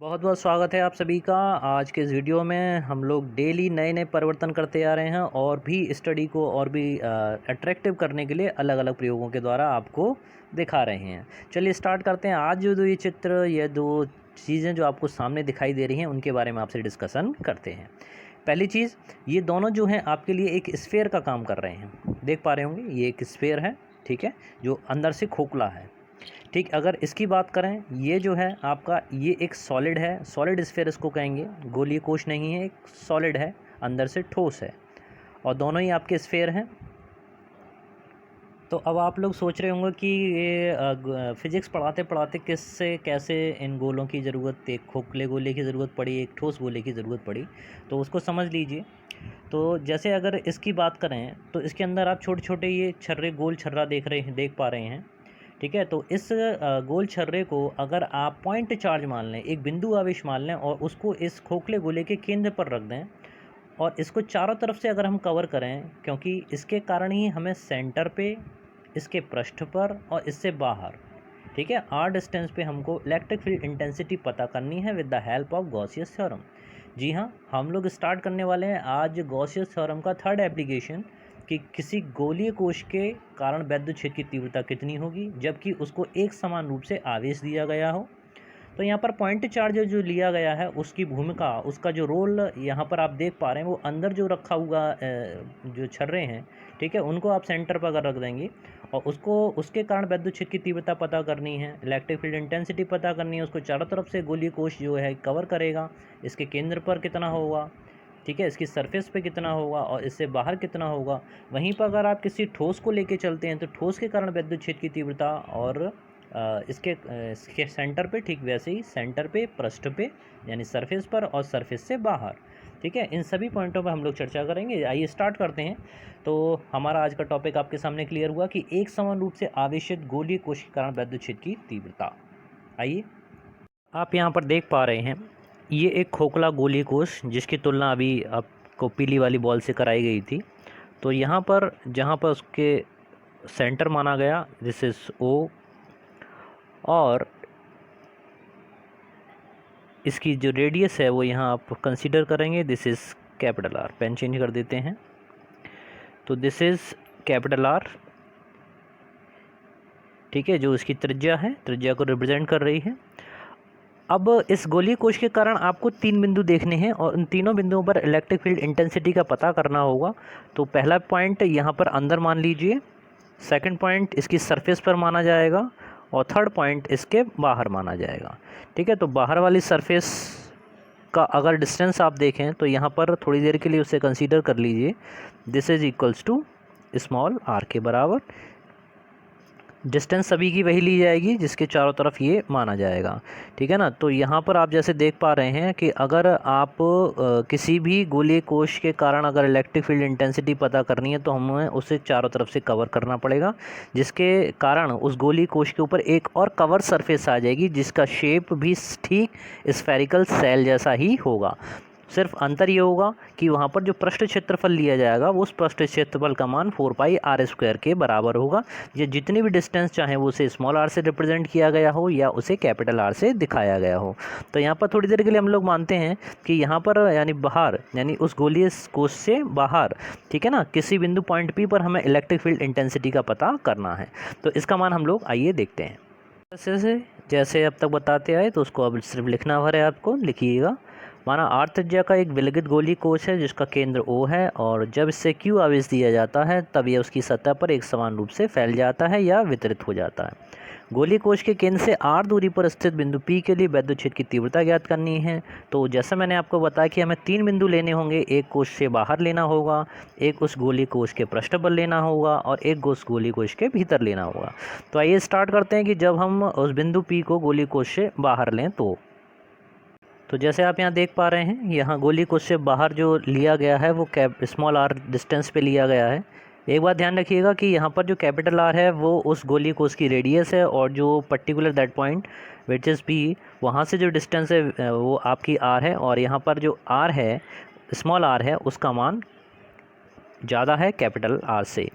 बहुत बहुत स्वागत है आप सभी का। आज के इस वीडियो में हम लोग डेली नए नए परिवर्तन करते आ रहे हैं और भी स्टडी को और भी अट्रैक्टिव करने के लिए अलग अलग प्रयोगों के द्वारा आपको दिखा रहे हैं। चलिए स्टार्ट करते हैं। आज जो ये चित्र, ये दो चीज़ें जो आपको सामने दिखाई दे रही हैं उनके बारे में आपसे डिस्कशन करते हैं। पहली चीज़, ये दोनों जो हैं आपके लिए एक स्फेयर का काम कर रहे हैं। देख पा रहे होंगे ये एक स्फेयर है, ठीक है, जो अंदर से खोखला है। ठीक, अगर इसकी बात करें, ये जो है आपका, ये एक सॉलिड है, सॉलिड स्फेयर इसको कहेंगे, गोलीय कोश नहीं है, एक सॉलिड है, अंदर से ठोस है, और दोनों ही आपके स्फेयर हैं। तो अब आप लोग सोच रहे होंगे कि ये फिज़िक्स पढ़ाते पढ़ाते किससे कैसे इन गोलों की ज़रूरत, एक खोखले गोले की ज़रूरत पड़ी, एक ठोस गोले की ज़रूरत पड़ी, तो उसको समझ लीजिए। तो जैसे अगर इसकी बात करें तो इसके अंदर आप छोटे छोटे ये छर्रे, गोल छर्रा देख पा रहे हैं, ठीक है। तो इस गोल छर्रे को अगर आप पॉइंट चार्ज मान लें, एक बिंदु आवेश मान लें, और उसको इस खोखले गोले के केंद्र पर रख दें, और इसको चारों तरफ से अगर हम कवर करें, क्योंकि इसके कारण ही हमें सेंटर पे, इसके पृष्ठ पर और इससे बाहर, ठीक है, आर डिस्टेंस पे हमको इलेक्ट्रिक फील्ड इंटेंसिटी पता करनी है with the help of Gauss's theorem. जी हाँ, हम लोग स्टार्ट करने वाले हैं आज गॉसियस थ्योरम का थर्ड एप्लीकेशन, कि किसी गोलीय कोश के कारण वैद्युत क्षेत्र की तीव्रता कितनी होगी जबकि उसको एक समान रूप से आवेश दिया गया हो। तो यहाँ पर पॉइंट चार्ज जो लिया गया है उसकी भूमिका, उसका जो रोल यहाँ पर आप देख पा रहे हैं, वो अंदर जो रखा हुआ जो छर्रे हैं, ठीक है, उनको आप सेंटर पर अगर रख देंगे और उसको, उसके कारण वैद्युत क्षेत्र की तीव्रता पता करनी है, इलेक्ट्रिक फील्ड इंटेंसिटी पता करनी है, उसको चारों तरफ से गोलीय कोश जो है कवर करेगा, इसके केंद्र पर कितना होगा, ठीक है, इसकी सरफेस पे कितना होगा और इससे बाहर कितना होगा। वहीं पर अगर आप किसी ठोस को लेके चलते हैं तो ठोस के कारण वैद्युत क्षेत्र की तीव्रता, और इसके सेंटर पे, ठीक वैसे ही सेंटर पे, पृष्ठ पे यानी सरफेस पर, और सरफेस से बाहर, ठीक है, इन सभी पॉइंटों पर हम लोग चर्चा करेंगे। आइए स्टार्ट करते हैं। तो हमारा आज का टॉपिक आपके सामने क्लियर हुआ कि एक समान रूप से आवेशित गोलीय कोश के कारण वैद्युत क्षेत्र की तीव्रता। आइए, आप यहाँ पर देख पा रहे हैं, ये एक खोखला गोलीय कोश जिसकी तुलना अभी आपको पीली वाली बॉल से कराई गई थी। तो यहाँ पर जहाँ पर उसके सेंटर माना गया, दिस इज़ ओ, और इसकी जो रेडियस है वो यहाँ आप कंसीडर करेंगे, this is capital R. Pen change कर देते हैं, तो दिस इज़ कैपिटल आर, ठीक है, जो इसकी त्रिज्या है, त्रिज्या को रिप्रेजेंट कर रही है। अब इस गोलीय कोश के कारण आपको 3 बिंदु देखने हैं और उन तीनों बिंदुओं पर इलेक्ट्रिक फील्ड इंटेंसिटी का पता करना होगा। तो पहला पॉइंट यहाँ पर अंदर मान लीजिए, सेकंड पॉइंट इसकी सरफेस पर माना जाएगा, और थर्ड पॉइंट इसके बाहर माना जाएगा, ठीक है। तो बाहर वाली सरफेस का अगर डिस्टेंस आप देखें तो यहाँ पर थोड़ी देर के लिए उसे कंसीडर कर लीजिए, this is equals to small R के बराबर। डिस्टेंस सभी की वही ली जाएगी जिसके चारों तरफ ये माना जाएगा, ठीक है ना। तो यहाँ पर आप जैसे देख पा रहे हैं कि अगर आप किसी भी गोलीय कोश के कारण अगर इलेक्ट्रिक फील्ड इंटेंसिटी पता करनी है तो हमें उसे चारों तरफ से कवर करना पड़ेगा, जिसके कारण उस गोलीय कोश के ऊपर एक और कवर सरफेस आ जाएगी जिसका शेप भी ठीक स्फेरिकल सेल जैसा ही होगा। सिर्फ अंतर ये होगा कि वहाँ पर जो पृष्ठ क्षेत्रफल लिया जाएगा वो उस पृष्ठ क्षेत्रफल का मान 4πr² के बराबर होगा। ये जितनी भी डिस्टेंस चाहे वो उसे स्मॉल आर से रिप्रेजेंट किया गया हो या उसे कैपिटल आर से दिखाया गया हो। तो यहाँ पर थोड़ी देर के लिए हम लोग मानते हैं कि यहाँ पर यानी बाहर, यानी उस गोलीय कोश से बाहर, ठीक है ना, किसी बिंदु पॉइंट पी पर हमें इलेक्ट्रिक फील्ड इंटेंसिटी का पता करना है। तो इसका मान हम लोग आइए देखते हैं। जैसे अब तक बताते आए तो उसको अब सिर्फ लिखना भर है, आपको लिखिएगा। माना आर त्रिज्या का एक विलगित गोलीय कोश है जिसका केंद्र O है, और जब इससे Q आवेश दिया जाता है तब यह उसकी सतह पर एक समान रूप से फैल जाता है या वितरित हो जाता है। गोलीय कोश के केंद्र से r दूरी पर स्थित बिंदु P के लिए वैद्युत क्षेत्र की तीव्रता ज्ञात करनी है। तो जैसा मैंने आपको बताया कि हमें 3 बिंदु लेने होंगे, एक कोश से बाहर लेना होगा, एक उस गोलीय कोश के पृष्ठ पर लेना होगा, और एक उस गोलीय कोश के भीतर लेना होगा। तो आइए स्टार्ट करते हैं कि जब हम उस बिंदु P को गोलीय कोश से बाहर लें तो जैसे आप यहाँ देख पा रहे हैं, यहाँ गोलीय कोश से बाहर जो लिया गया है वो स्मॉल आर डिस्टेंस पे लिया गया है। एक बात ध्यान रखिएगा कि यहाँ पर जो कैपिटल आर है वो उस गोलीय कोश की रेडियस है, और जो particular that point which is P, वहाँ से जो डिस्टेंस है वो आपकी आर है, और यहाँ पर जो आर है, स्मॉल आर है, उसका मान ज़्यादा है कैपिटल आर से।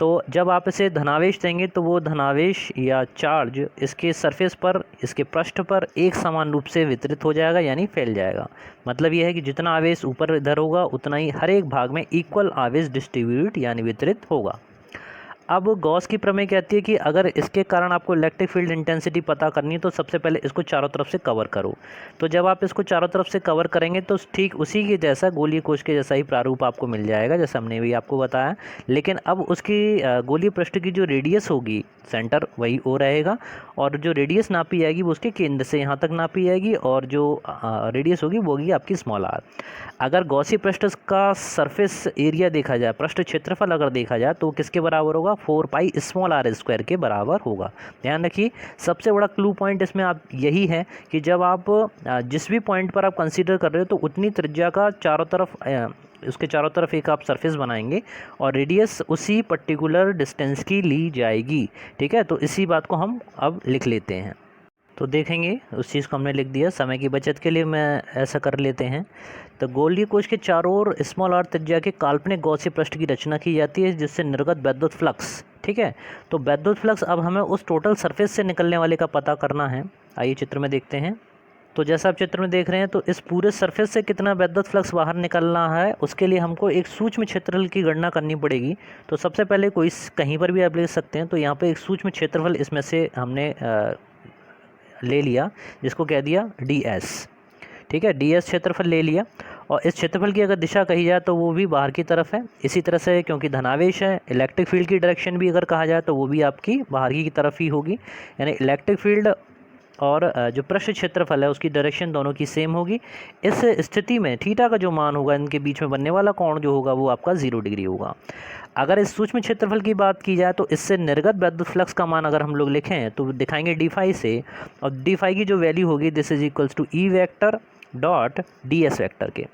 तो जब आप इसे धनावेश देंगे तो वो धनावेश या चार्ज इसके सरफेस पर, इसके पृष्ठ पर एक समान रूप से वितरित हो जाएगा, यानी फैल जाएगा। मतलब यह है कि जितना आवेश ऊपर इधर होगा उतना ही हर एक भाग में इक्वल आवेश डिस्ट्रीब्यूट यानी वितरित होगा। अब गॉस की प्रमेय कहती है कि अगर इसके कारण आपको इलेक्ट्रिक फील्ड इंटेंसिटी पता करनी है तो सबसे पहले इसको चारों तरफ से कवर करो। तो जब आप इसको चारों तरफ से कवर करेंगे तो ठीक उसी के जैसा गोलीय कोश के जैसा ही प्रारूप आपको मिल जाएगा, जैसा हमने भी आपको बताया। लेकिन अब उसकी गोलीय पृष्ठ की जो रेडियस होगी, सेंटर वही ओ रहेगा, और जो रेडियस नापी जाएगी वो उसके केंद्र से यहाँ तक नापी जाएगी, और जो रेडियस होगी वो होगी आपकी स्मॉल आर। अगर गॉसी पृष्ठ का सरफेस एरिया देखा जाए, पृष्ठ क्षेत्रफल अगर देखा जाए तो किसके बराबर होगा, 4 पाई स्मॉल आर स्क्वायर के बराबर होगा। ध्यान रखिए, सबसे बड़ा क्लू पॉइंट इसमें आप यही है कि जब आप जिस भी पॉइंट पर आप कंसीडर कर रहे हो तो उतनी त्रिज्या का चारों तरफ, उसके चारों तरफ एक आप सरफेस बनाएंगे और रेडियस उसी पर्टिकुलर डिस्टेंस की ली जाएगी। ठीक है, तो इसी बात को हम अब लिख लेते हैं। तो देखेंगे उस चीज़ को हमने लिख दिया। समय की बचत के लिए मैं ऐसा कर लेते हैं। तो गोलीय कोश के चारों ओर स्मॉल आर त्रिज्या के काल्पनिक गॉसी पृष्ठ की रचना की जाती है, जिससे निर्गत वैद्युत फ्लक्स, ठीक है, तो वैद्युत फ्लक्स अब हमें उस टोटल सरफेस से निकलने वाले का पता करना है। आइए चित्र में देखते हैं। तो जैसा आप चित्र में देख रहे हैं, तो इस पूरे सरफेस से कितना वैद्युत फ्लक्स बाहर निकलना है, उसके लिए हमको एक सूक्ष्म क्षेत्रफल की गणना करनी पड़ेगी। तो सबसे पहले कोई कहीं पर भी आप ले सकते हैं। तो यहाँ पे एक सूक्ष्म क्षेत्रफल इसमें से हमने ले लिया, जिसको कह दिया ds। ठीक है, ds क्षेत्रफल ले लिया, और इस क्षेत्रफल की अगर दिशा कही जाए तो वो भी बाहर की तरफ है। इसी तरह से क्योंकि धनावेश है, इलेक्ट्रिक फील्ड की डायरेक्शन भी अगर कहा जाए तो वो भी आपकी बाहर की तरफ ही होगी, यानी इलेक्ट्रिक फील्ड और जो पृष्ठ क्षेत्रफल है उसकी डायरेक्शन दोनों की सेम होगी। इस स्थिति में थीटा का जो मान होगा, इनके बीच में बनने वाला कोण जो होगा वो आपका 0 डिग्री होगा। अगर इस सूक्ष्म क्षेत्रफल की बात की जाए तो इससे निर्गत वैद्युत फ्लक्स का मान अगर हम लोग लिखें तो दिखाएंगे डी फाई से, और डी फाई की जो वैल्यू होगी this is equals to E vector dot D S vector के।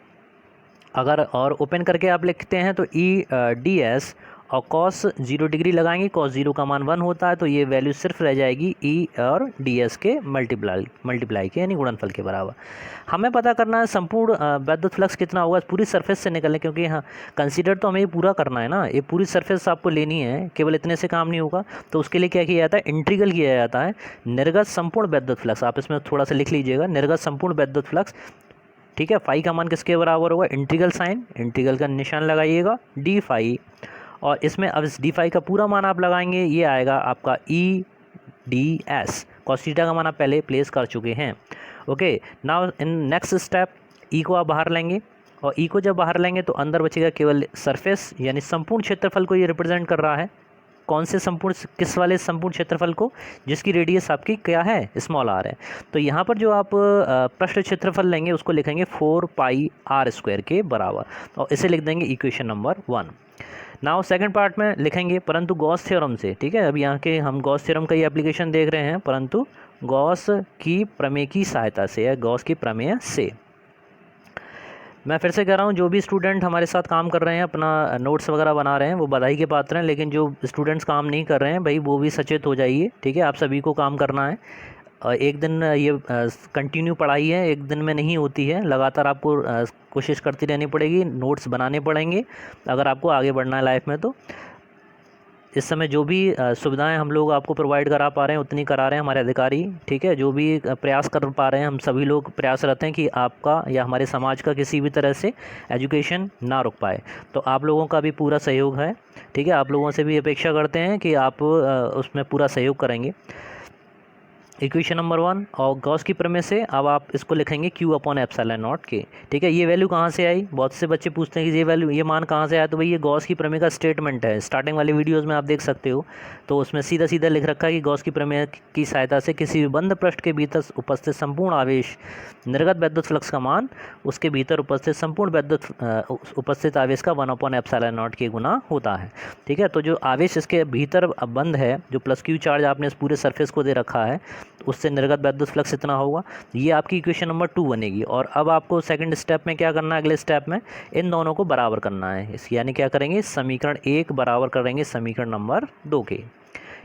अगर और ओपन करके आप लिखते हैं तो ई डी एस और कॉस 0 डिग्री लगाएंगे, कॉस 0 का मान 1 होता है, तो ये वैल्यू सिर्फ रह जाएगी ई और डी एस के मल्टीप्लाई के, यानी गुणनफल के बराबर। हमें पता करना है संपूर्ण वैद्युत फ्लक्स कितना होगा पूरी सरफेस से निकलने, क्योंकि हाँ कंसीडर तो हमें ये पूरा करना है ना, ये पूरी सरफेस आपको लेनी है, केवल इतने से काम नहीं होगा। तो उसके लिए क्या किया जाता है, इंटीग्रल किया जाता है निर्गत संपूर्ण वैद्युत फ्लक्स। आप इसमें थोड़ा सा लिख लीजिएगा, निर्गत संपूर्ण वैद्युत फ्लक्स। ठीक है, फाई का मान किसके बराबर होगा, इंटीग्रल साइन, इंटीग्रल का निशान लगाइएगा डी फाई, और इसमें अब इस डी फाई का पूरा मान आप लगाएंगे, ये आएगा आपका E D S. Cos theta का मान आप पहले प्लेस कर चुके हैं। Okay, now in next step E को आप बाहर लेंगे, और ई को जब बाहर लेंगे तो अंदर बचेगा केवल सरफेस, यानी संपूर्ण क्षेत्रफल को ये रिप्रेजेंट कर रहा है। कौन से संपूर्ण, किस वाले संपूर्ण क्षेत्रफल को, जिसकी रेडियस आपकी क्या है, स्मॉल आर है। तो यहाँ पर जो आप पृष्ठ क्षेत्रफल लेंगे उसको लिखेंगे 4 पाई आर स्क्वायर के बराबर, और इसे लिख देंगे equation number 1। Now second part में लिखेंगे परंतु गॉस थ्योरम से। ठीक है, अब यहाँ के हम गॉस थ्योरम का ही एप्लीकेशन देख रहे हैं, परंतु गॉस की प्रमेय की सहायता से या गॉस की प्रमेय से। मैं फिर से कह रहा हूँ, जो भी स्टूडेंट हमारे साथ काम कर रहे हैं, अपना नोट्स वगैरह बना रहे हैं, वो बधाई के पात्र हैं, लेकिन जो स्टूडेंट्स काम नहीं कर रहे हैं भाई, वो भी सचेत हो जाइए। ठीक है, आप सभी को काम करना है। एक दिन ये कंटिन्यू पढ़ाई है, एक दिन में नहीं होती है, लगातार आपको कोशिश करती रहनी पड़ेगी, नोट्स बनाने पड़ेंगे अगर आपको आगे बढ़ना है लाइफ में। तो इस समय जो भी सुविधाएं हम लोग आपको प्रोवाइड करा पा रहे हैं उतनी करा रहे हैं हमारे अधिकारी। ठीक है, जो भी प्रयास कर पा रहे हैं, हम सभी लोग प्रयासरत हैं कि आपका या हमारे समाज का किसी भी तरह से एजुकेशन ना रुक पाए। तो आप लोगों का भी पूरा सहयोग है। ठीक है, आप लोगों से भी अपेक्षा करते हैं कि आप उसमें पूरा सहयोग करेंगे। इक्वेशन नंबर 1 और गॉस की प्रमेय से अब आप इसको लिखेंगे Q अपॉन एप्सिलॉन नॉट के। ठीक है, ये वैल्यू कहाँ से आई, बहुत से बच्चे पूछते हैं कि ये वैल्यू, ये मान कहाँ से आया। तो भाई ये गॉस की प्रमेय का स्टेटमेंट है, स्टार्टिंग वाले वीडियोस में आप देख सकते हो। तो उसमें सीधा सीधा लिख रखा है कि गॉस की प्रमेय की सहायता से किसी भी बंद पृष्ठ के भीतर उपस्थित संपूर्ण आवेश निर्गत वैद्युत फ्लक्स का मान उसके भीतर उपस्थित संपूर्ण वैद्युत उपस्थित आवेश का 1 अपॉन एप्सिलॉन नॉट के गुना होता है। ठीक है, तो जो आवेश इसके भीतर बंद है, जो प्लस Q चार्ज आपने इस पूरे सरफेस को दे रखा है, उससे निर्गत वैद्युत फ्लक्स इतना होगा। ये आपकी इक्वेशन नंबर 2 बनेगी। और अब आपको सेकंड स्टेप में क्या करना है, अगले स्टेप में इन दोनों को बराबर करना है। इस यानी क्या करेंगे, समीकरण 1 बराबर करेंगे समीकरण नंबर 2 के।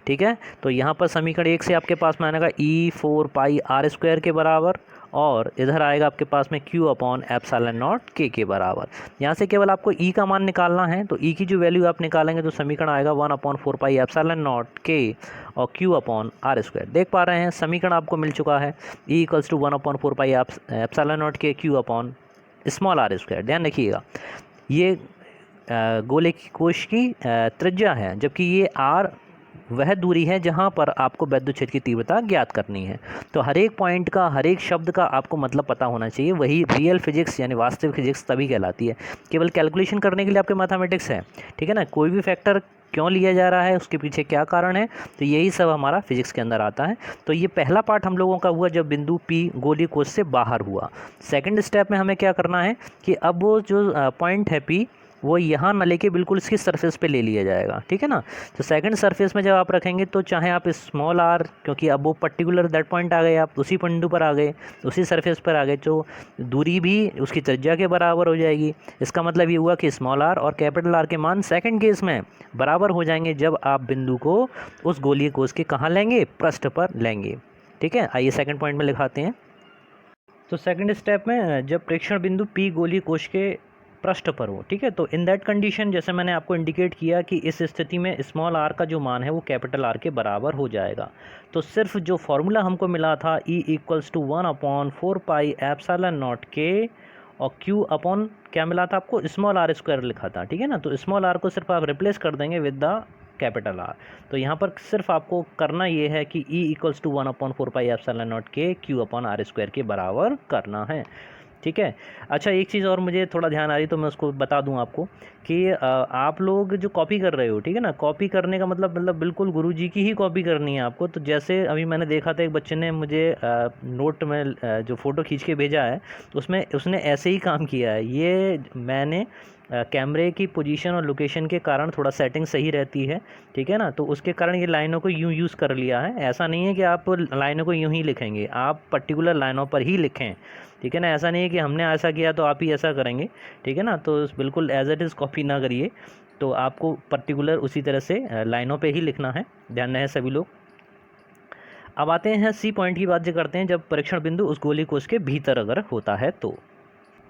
ठीक है, तो यहाँ पर समीकरण 1 से आपके पास में आएगा E 4 पाई आर स्क्वायर के बराबर, और इधर आएगा आपके पास में Q upon epsilon naught K के बराबर। यहाँ से केवल आपको E का मान निकालना है, तो E की जो वैल्यू आप निकालेंगे तो समीकरण आएगा 1/4 पाई एप्सिलॉन नॉट K और Q अपॉन आर स्क्वायर। देख पा रहे हैं समीकरण आपको मिल चुका है, E equals to 1/4 pi epsilon naught K Q upon small R square. ध्यान रखिएगा ये गोले की कोश की त्रिज्या है, जबकि ये R वह दूरी है जहाँ पर आपको विद्युत क्षेत्र की तीव्रता ज्ञात करनी है। तो हर एक पॉइंट का, हर एक शब्द का आपको मतलब पता होना चाहिए, वही रियल फिजिक्स यानी वास्तविक फिजिक्स तभी कहलाती है। केवल कैलकुलेशन करने के लिए आपके मैथमेटिक्स है, ठीक है ना, कोई भी फैक्टर क्यों लिया जा रहा है, उसके पीछे क्या कारण है, तो यही सब हमारा फिजिक्स के अंदर आता है। तो ये पहला पार्ट हम लोगों का हुआ जब बिंदु P गोलीय कोश से बाहर हुआ। सेकंड स्टेप में हमें क्या करना है कि अब वो जो पॉइंट है P वो यहाँ न लेके बिल्कुल इसकी सरफेस पे ले लिया जाएगा, ठीक है ना। तो सेकंड सरफेस में जब आप रखेंगे तो चाहे आप स्मॉल आर, क्योंकि अब वो पर्टिकुलर दैट पॉइंट आ गए, आप उसी बिंदु पर आ गए, उसी सरफेस पर आ गए, तो दूरी भी उसकी त्रिज्या के बराबर हो जाएगी। इसका मतलब ये हुआ कि स्मॉल आर और कैपिटल आर के मान सेकंड केस में बराबर हो जाएंगे जब आप बिंदु को उस गोलीय कोश के कहाँ लेंगे, पृष्ठ पर लेंगे, ठीक है। आइए सेकंड पॉइंट में लिखाते हैं। तो सेकंड स्टेप में जब प्रेक्षण बिंदु P गोलीय कोश के पृष्ठ पर हो, ठीक है, तो इन दैट कंडीशन जैसे मैंने आपको इंडिकेट किया कि इस स्थिति में स्मॉल आर का जो मान है वो कैपिटल आर के बराबर हो जाएगा। तो सिर्फ जो फॉर्मूला हमको मिला था E equals to 1/4 pi epsilon naught K और Q अपॉन क्या मिला था आपको, स्मॉल आर स्क्वायर लिखा था, ठीक है ना। तो स्मॉल आर को सिर्फ आप रिप्लेस कर देंगे विद द कैपिटल आर। तो यहाँ पर सिर्फ आपको करना ये है कि E equals to 1/4 pi epsilon naught K Q upon R square के बराबर करना है, ठीक है। अच्छा एक चीज़ और मुझे थोड़ा ध्यान आ रही तो मैं उसको बता दूं आपको कि आप लोग जो कॉपी कर रहे हो, ठीक है ना, कॉपी करने का मतलब बिल्कुल गुरुजी की ही कॉपी करनी है आपको। तो जैसे अभी मैंने देखा था एक बच्चे ने मुझे नोट में जो फ़ोटो खींच के भेजा है तो उसमें उसने ऐसे ही काम किया है। ये मैंने कैमरे की पोजीशन और लोकेशन के कारण थोड़ा सेटिंग सही रहती है, ठीक है ना, तो उसके कारण ये लाइनों को यूँ यूज़ कर लिया है। ऐसा नहीं है कि आप लाइनों को यूँ ही लिखेंगे, आप पर्टिकुलर लाइनों पर ही लिखें, ठीक है ना। ऐसा नहीं है कि हमने ऐसा किया तो आप ही ऐसा करेंगे, ठीक है ना। तो बिल्कुल एज इट इज़ कॉपी ना करिए, तो आपको पर्टिकुलर उसी तरह से लाइनों पे ही लिखना है, ध्यान रहे सभी लोग। अब आते हैं सी पॉइंट की बात जो करते हैं जब परीक्षण बिंदु उस गोलीय कोश के भीतर अगर होता है तो।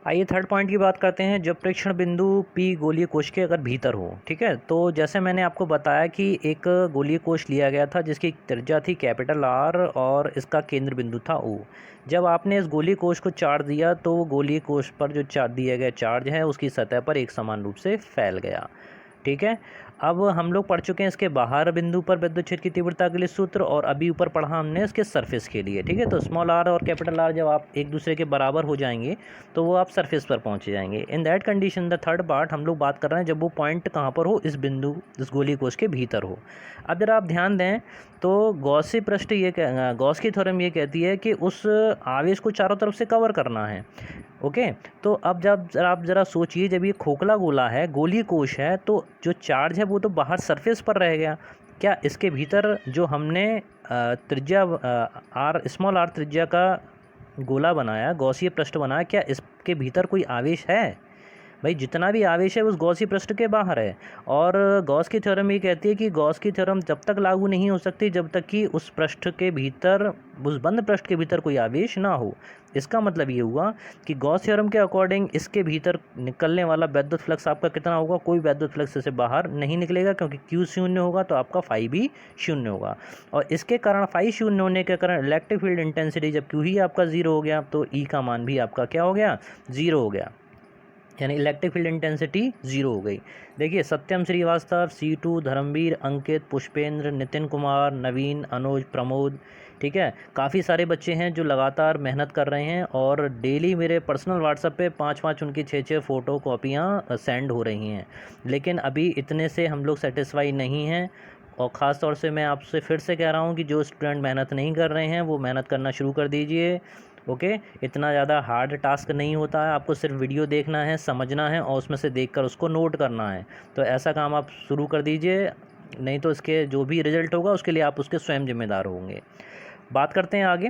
आइए थर्ड पॉइंट की बात करते हैं जब प्रेक्षण बिंदु P गोलीय कोश के अगर भीतर हो, ठीक है। तो जैसे मैंने आपको बताया कि एक गोलीय कोश लिया गया था जिसकी त्रिज्या थी कैपिटल R और इसका केंद्र बिंदु था O। जब आपने इस गोलीय कोश को चार्ज दिया तो गोलीय कोश पर जो चार्ज दिया गया चार्ज है उसकी सतह पर एक समान रूप से फैल गया, ठीक है। अब हम लोग पढ़ चुके हैं इसके बाहर बिंदु पर विद्युत क्षेत्र की तीव्रता के लिए सूत्र, और अभी ऊपर पढ़ा हमने इसके सरफेस के लिए, ठीक है। तो स्मॉल आर और कैपिटल आर जब आप एक दूसरे के बराबर हो जाएंगे तो वो आप सरफेस पर पहुंच जाएंगे। In that condition the third part हम लोग बात कर रहे हैं जब वो पॉइंट कहाँ पर हो, इस बिंदु इस गोलीय कोश के भीतर हो। अब जरा आप ध्यान दें तो गॉस की थ्योरम ये कहती है कि उस आवेश को चारों तरफ से कवर करना है, ओके। तो अब जब आप ज़रा सोचिए, जब ये खोखला गोला है, गोलीय कोश है, तो जो चार्ज है वो तो बाहर सरफेस पर रह गया। क्या इसके भीतर जो हमने त्रिज्या स्मॉल आर त्रिज्या का गोला बनाया, गॉसीय पृष्ठ बनाया, क्या इसके भीतर कोई आवेश है? भाई जितना भी आवेश है उस गॉसी पृष्ठ के बाहर है। और गॉस की थ्योरम ये कहती है कि गॉस की थ्योरम जब तक लागू नहीं हो सकती जब तक कि उस पृष्ठ के भीतर, उस बंद पृष्ठ के भीतर कोई आवेश ना हो। इसका मतलब ये हुआ कि गॉस थ्योरम के अकॉर्डिंग इसके भीतर निकलने वाला विद्युत फ्लक्स आपका कितना होगा, कोई विद्युत फ्लक्स से बाहर नहीं निकलेगा, क्योंकि Q शून्य होगा तो आपका फाई भी शून्य होगा। और इसके कारण फाई शून्य होने के कारण इलेक्ट्रिक फील्ड इंटेंसिटी जब Q ही आपका ज़ीरो हो गया तो E का मान भी आपका क्या हो गया, ज़ीरो हो गया, यानी इलेक्ट्रिक फील्ड इंटेंसिटी ज़ीरो हो गई। देखिए सत्यम श्रीवास्तव, C2, धर्मवीर, अंकित, पुष्पेंद्र, नितिन कुमार, नवीन, अनुज, प्रमोद, ठीक है, काफ़ी सारे बच्चे हैं जो लगातार मेहनत कर रहे हैं और डेली मेरे पर्सनल व्हाट्सएप पे 5-5 उनकी 6-6 फ़ोटो कॉपियाँ सेंड हो रही हैं। लेकिन अभी इतने से हम लोग सेटिस्फाई नहीं हैं, और ख़ास तौर से मैं आपसे फिर से कह रहा हूँ कि जो स्टूडेंट मेहनत नहीं कर रहे हैं वो मेहनत करना शुरू कर दीजिए, ओके। इतना ज़्यादा हार्ड टास्क नहीं होता है, आपको सिर्फ वीडियो देखना है, समझना है और उसमें से देखकर उसको नोट करना है। तो ऐसा काम आप शुरू कर दीजिए, नहीं तो इसके जो भी रिज़ल्ट होगा उसके लिए आप उसके स्वयं जिम्मेदार होंगे। बात करते हैं आगे।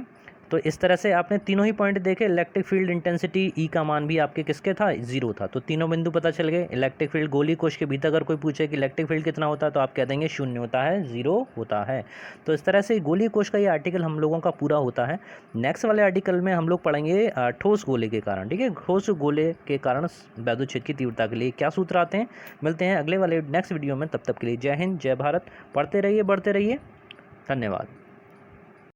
तो इस तरह से आपने तीनों ही पॉइंट देखे। इलेक्ट्रिक फील्ड इंटेंसिटी ई का मान भी आपके किसके था, 0 था। तो तीनों बिंदु पता चल गए। इलेक्ट्रिक फील्ड गोली कोश के भीतर अगर कोई पूछे कि इलेक्ट्रिक फील्ड कितना होता है तो आप कह देंगे 0 होता है, 0 होता है। तो इस तरह से गोली कोश का ये आर्टिकल हम लोगों का पूरा होता है। नेक्स्ट वाले आर्टिकल में हम लोग पढ़ेंगे ठोस गोले के कारण। ठीक है, ठोस गोले के कारण वैद्युत क्षेत्र की तीव्रता के लिए क्या सूत्र आते हैं। मिलते हैं अगले वाले नेक्स्ट वीडियो में, तब तक के लिए जय हिंद, जय भारत। पढ़ते रहिए, बढ़ते रहिए। धन्यवाद।